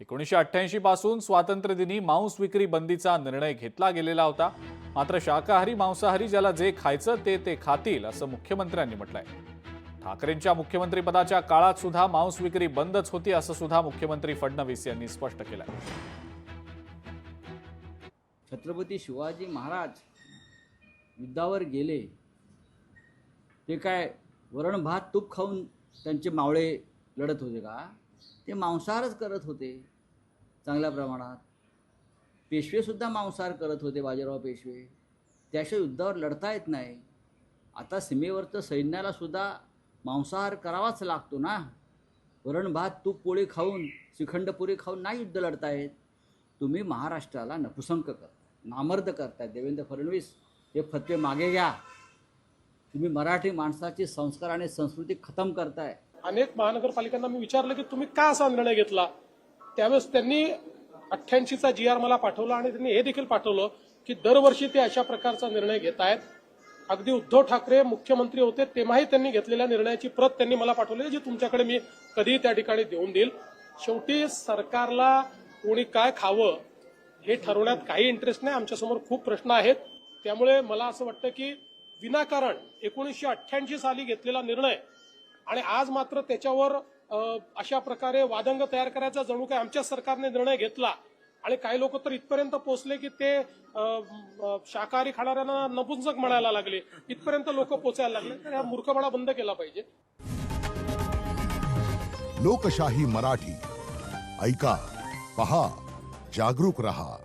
1988 पासून स्वातंत्र्यदिनी मांस विक्री बंदीचा निर्णय घेतला गेलेला होता। मात्र शाकाहारी मांसाहारी ज्याला जे खायचं ते खातील असं मुख्यमंत्र्यांनी म्हटलंय। ठाकरेंच्या मुख्यमंत्रीपदाच्या काळात सुद्धा मांस विक्री बंदच होती असं सुद्धा मुख्यमंत्री फडणवीस यांनी स्पष्ट केलंय। छत्रपती शिवाजी महाराज युद्धावर गेले, ते काय वरण भात तूप खाऊन त्यांचे मावळे लढत होते का? ते मांसाहारच करत होते चांगल्या प्रमाणात। पेशवेसुद्धा मांसाहार करत होते, बाजीराव पेशवे। त्याशिवाय युद्धावर लढता येत नाही। आता सीमेवरचं सैन्याला सुद्धा मांसाहार करावाच लागतो ना। वरण भात तूप पोळी खाऊन, श्रीखंडपुरी खाऊन नाही युद्ध लढता येत। तुम्ही महाराष्ट्राला नपुसंक करताय, नामर्द करताय। देवेंद्र फडणवीस, हे फतवे मागे घ्या। तुम्ही मराठी माणसाची संस्कार आणि संस्कृती खतम करताय। अनेक महानगरपालिकांना मी विचारलं की तुम्ही का असा निर्णय घेतला, त्यावेळेस त्यांनी 88चा GR मला पाठवला आणि त्यांनी हे देखील पाठवलं की दरवर्षी ते अशा प्रकारचा निर्णय घेत आहेत। अगदी उद्धव ठाकरे मुख्यमंत्री होते तेव्हाही त्यांनी घेतलेल्या निर्णयाची प्रत त्यांनी मला पाठवली, जी तुमच्याकडे मी कधीही त्या ठिकाणी देऊन देईल। शेवटी सरकारला कोणी काय खावं हे ठरवण्यात काही इंटरेस्ट नाही। आमच्यासमोर खूप प्रश्न आहेत। त्यामुळे मला असं वाटतं की विनाकारण 1988 साली घेतलेला निर्णय आणि आज मात्र त्याच्यावर अशा प्रकारे वादंग तयार करायचा जणू काय आमच्या सरकारने निर्णय घेतला आणि काही लोक तर इथपर्यंत पोहोचले की ते शाकाहारी खाणाऱ्यांना नपुंसक म्हणायला लागले, इथपर्यंत लोक पोचायला लागले। तर हा मूर्खपणा बंद केला पाहिजे। लोकशाही मराठी ऐका, पहा, जागरूक रहा।